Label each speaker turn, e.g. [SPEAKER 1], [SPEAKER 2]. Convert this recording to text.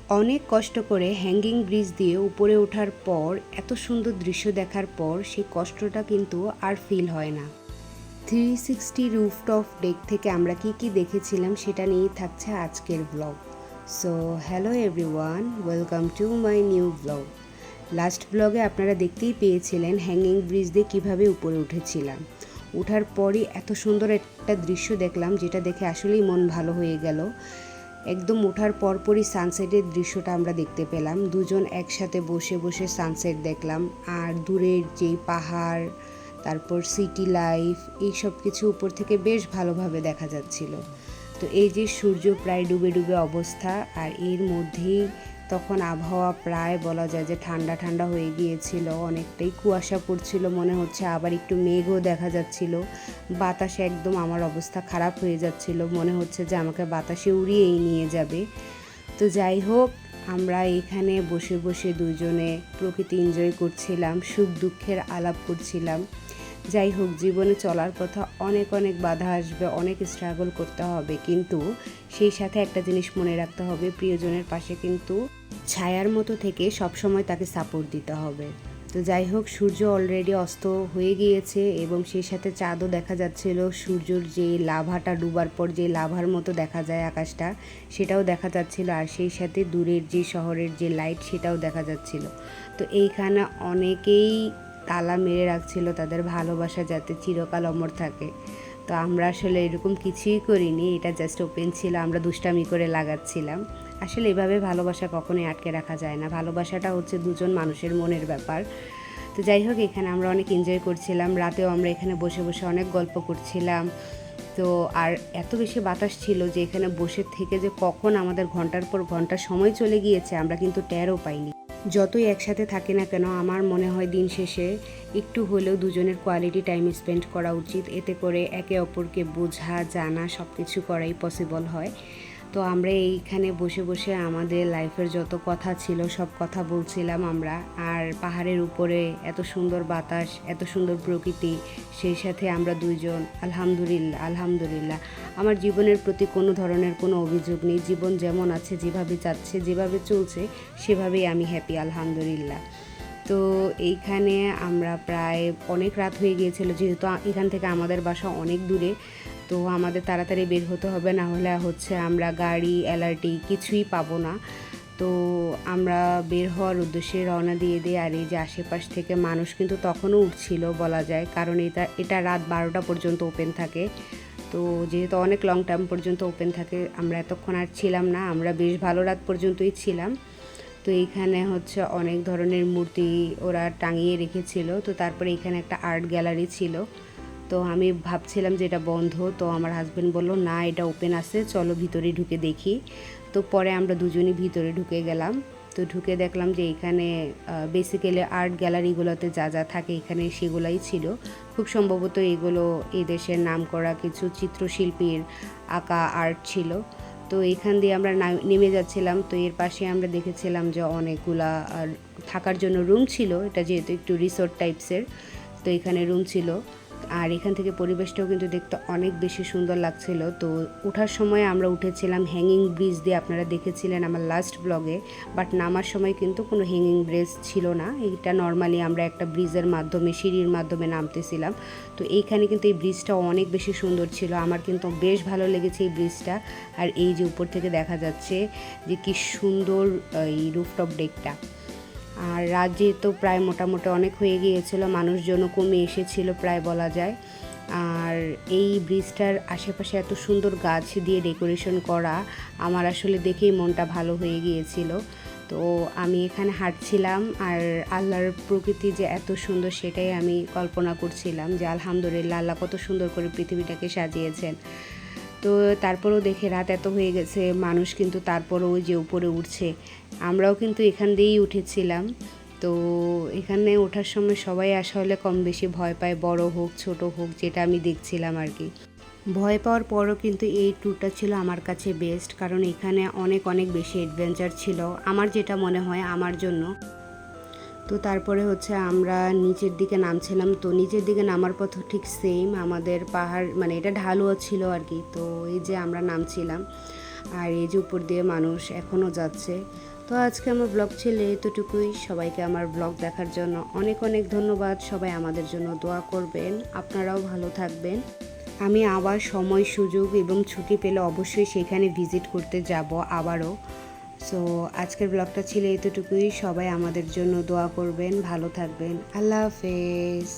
[SPEAKER 1] অনেক কষ্ট করে হ্যাঙ্গিং ব্রিজ দিয়ে উপরে ওঠার পর এত সুন্দর দৃশ্য দেখার পর সেই কষ্টটা কিন্তু আর ফিল হয় না। 360 রুফটপ ডেক থেকে আমরা কি দেখেছিলাম সেটা নিয়েই থাকছে আজকের blog. So hello everyone, welcome to my new blog. Last ব্লগে আপনারা দেখতেই পেয়েছিলেন হ্যাঙ্গিং ব্রিজ দিয়ে কীভাবে উপরে উঠেছিলাম। ওঠার পরই এত সুন্দর একটা দৃশ্য দেখলাম, যেটা দেখে আসলেই মন ভালো হয়ে গেল। একদম ওঠার পরপরই সানসেটের দৃশ্যটা আমরা দেখতে পেলাম। দুজন একসাথে বসে বসে সানসেট দেখলাম, আর দূরের যেই পাহাড়, তারপর সিটি লাইফ, এই সব কিছু উপর থেকে বেশ ভালোভাবে দেখা যাচ্ছিল। তো এই যে সূর্য প্রায় ডুবে ডুবে অবস্থা, আর এর মধ্যেই তখন আবহাওয়া প্রায় বলা যায় যে ঠান্ডা ঠান্ডা হয়ে গিয়েছিল, অনেকটাই কুয়াশা পড়ছিল মনে হচ্ছে, আবার একটু মেঘও দেখা যাচ্ছিল। বাতাসে একদম আমার অবস্থা খারাপ হয়ে যাচ্ছিল, মনে হচ্ছে যে আমাকে বাতাসে উড়িয়েই নিয়ে যাবে। তো যাই হোক, আমরা এখানে বসে বসে দুজনে প্রকৃতি এনজয় করছিলাম, সুখ দুঃখের আলাপ করছিলাম। যাই হোক, জীবনে চলার পথে অনেক অনেক বাধা আসবে, অনেক স্ট্রাগল করতে হবে, কিন্তু সেই সাথে একটা জিনিস মনে রাখতে হবে, প্রিয়জনের পাশে কিন্তু ছায়ার মতো থেকে সবসময় তাকে সাপোর্ট দিতে হবে। তো যাই হোক, সূর্য অলরেডি অস্ত হয়ে গিয়েছে এবং সেই সাথে চাঁদও দেখা যাচ্ছিল। সূর্যর যে লাভাটা ডুবার পর যে লাভার মতো দেখা যায় আকাশটা, সেটাও দেখা যাচ্ছিল, আর সেই সাথে দূরের যে শহরের যে লাইট, সেটাও দেখা যাচ্ছিল। তো এইখানে অনেকেই তালা মেরে রাখছিল তাদের ভালোবাসা যাতে চিরকাল অমর থাকে। তো আমরা আসলে এরকম কিছুই করিনি, এটা জাস্ট ওপেন ছিল, আমরা দুষ্টামি করে লাগাচ্ছিলাম। আসলে এভাবে ভালোবাসা কখনোই আটকে রাখা যায় না, ভালোবাসাটা হচ্ছে দুজন মানুষের মনের ব্যাপার। তো যাই হোক, এখানে আমরা অনেক এনজয় করছিলাম, রাতেও আমরা এখানে বসে বসে অনেক গল্প করছিলাম। তো আর এত বেশি বাতাস ছিল যে এখানে বসে থেকে যে কখন আমাদের ঘন্টার পর ঘন্টা সময় চলে গিয়েছে আমরা কিন্তু টেরও পাইনি। যতই একসাথে থাকি না কেন, আমার মনে হয় দিন শেষে একটু হলেও দুজনের কোয়ালিটি টাইম স্পেন্ড করা উচিত, এতে করে একে অপরকে বোঝা জানা সব কিছু করাই পসিবল হয়। তো আমরা এইখানে বসে বসে আমাদের লাইফের যত কথা ছিল সব কথা বলছিলাম আমরা, আর পাহাড়ের উপরে এত সুন্দর বাতাস, এত সুন্দর প্রকৃতি, সেই সাথে আমরা দুইজন আলহামদুলিল্লাহ আলহামদুলিল্লাহ। আমার জীবনের প্রতি কোনো ধরনের কোনো অভিযোগ নেই, জীবন যেমন আছে, যেভাবে যাচ্ছে, যেভাবে চলছে, সেভাবেই আমি হ্যাপি আলহামদুলিল্লাহ। তো এইখানে আমরা প্রায় অনেক রাত হয়ে গিয়েছিল, যেহেতু এখান থেকে আমাদের বাসা অনেক দূরে, তো আমাদের তাড়াতাড়ি বের হতে হবে, না হলে হচ্ছে আমরা গাড়ি এলআরটি কিছুই পাবো না। তো আমরা বের হওয়ার উদ্দেশ্যে রওনা দিয়ে দিই, আর এই যে আশেপাশ থেকে মানুষ কিন্তু তখনও উঠছিল বলা যায়, কারণ এটা রাত 12টা পর্যন্ত ওপেন থাকে। তো যেহেতু অনেক লং টাইম পর্যন্ত ওপেন থাকে, আমরা এতক্ষণ আর ছিলাম না, আমরা বেশ ভালো রাত পর্যন্তই ছিলাম। তো এইখানে হচ্ছে অনেক ধরনের মূর্তি ওরা টাঙিয়ে রেখেছিল। তো তারপরে এখানে একটা আর্ট গ্যালারি ছিল, তো আমি ভাবছিলাম যে এটা বন্ধ, তো আমার হাজব্যান্ড বলল না এটা ওপেন আছে, চলো ভিতরে ঢুকে দেখি। তো পরে আমরা দুজনই ভিতরে ঢুকে গেলাম। তো ঢুকে দেখলাম যে এখানে বেসিক্যালি আর্ট গ্যালারিগুলোতে যা যা থাকে এখানে সেগুলাই ছিল। খুব সম্ভবত এগুলো এই দেশের নামকরা কিছু চিত্রশিল্পীর আঁকা আর্ট ছিল। তো এখান দিয়ে আমরা নেমে যাচ্ছিলাম। তো এর পাশে আমরা দেখেছিলাম যে অনেকগুলা থাকার জন্য রুম ছিল, এটা যেহেতু একটু রিসোর্ট টাইপসের, তো এখানে রুম ছিল। আর এখান থেকে পরিবেশটাও কিন্তু দেখতে অনেক বেশি সুন্দর লাগছিল। তো ওঠার সময় আমরা উঠেছিলাম হ্যাঙ্গিং ব্রিজ দিয়ে, আপনারা দেখেছিলেন আমার লাস্ট ব্লগে, বাট নামার সময় কিন্তু কোনো হ্যাঙ্গিং ব্রিজ ছিল না, এটা নর্মালি আমরা একটা ব্রিজের মাধ্যমে, সিঁড়ির মাধ্যমে নামতেছিলাম। তো এইখানে কিন্তু এই ব্রিজটা অনেক বেশি সুন্দর ছিল, আমার কিন্তু বেশ ভালো লেগেছে এই ব্রিজটা। আর এই যে উপর থেকে দেখা যাচ্ছে যে কি সুন্দর এই রুফটপ ডেকটা। আর রাত যেহেতু প্রায় মোটামুটি অনেক হয়ে গিয়েছিল, মানুষজনও কমে এসেছিল প্রায় বলা যায়। আর এই ব্রিজটার আশেপাশে এত সুন্দর গাছ দিয়ে ডেকোরেশন করা, আমার আসলে দেখেই মনটা ভালো হয়ে গিয়েছিল। তো আমি এখানে হাঁটছিলাম, আর আল্লাহর প্রকৃতি যে এত সুন্দর সেটাই আমি কল্পনা করছিলাম, যে আলহামদুলিল্লাহ আল্লাহ কত সুন্দর করে পৃথিবীটাকে সাজিয়েছেন। তো তারপরেও দেখে রাত এত হয়ে গেছে, মানুষ কিন্তু তারপরেও ওই যে উপরে উঠছে, আমরাও কিন্তু এখান দিয়েই উঠেছিলাম। তো এখানে ওঠার সময় সবাই আসলে কম বেশি ভয় পায়, বড় হোক ছোট হোক, যেটা আমি দেখছিলাম আর কি। ভয় পাওয়ার পরও কিন্তু এই ট্যুরটা ছিল আমার কাছে বেস্ট, কারণ এখানে অনেক অনেক বেশি অ্যাডভেঞ্চার ছিল আমার যেটা মনে হয় আমার জন্য। তো তারপরে হচ্ছে আমরা নিচের দিকে নামছিলাম। তো নিচের দিকে নামার পথ ঠিক সেম, আমাদের পাহাড় মানে এটা ঢালুও ছিল আর কি। তো এই যে আমরা নামছিলাম, আর এই যে উপর দিয়ে মানুষ এখনও যাচ্ছে। তো আজকে আমার ব্লগ ছিল এতটুকুই। সবাইকে আমার ব্লগ দেখার জন্য অনেক অনেক ধন্যবাদ। সবাই আমাদের জন্য দোয়া করবেন, আপনারাও ভালো থাকবেন। আমি আবার সময় সুযোগ এবং ছুটি পেলে অবশ্যই সেখানে ভিজিট করতে যাব আবারও। সো আজকের ব্লগটা ছিল এতটুকুই। সবাই আমাদের জন্য দোয়া করবেন, ভালো থাকবেন। আল্লাহ হাফেজ।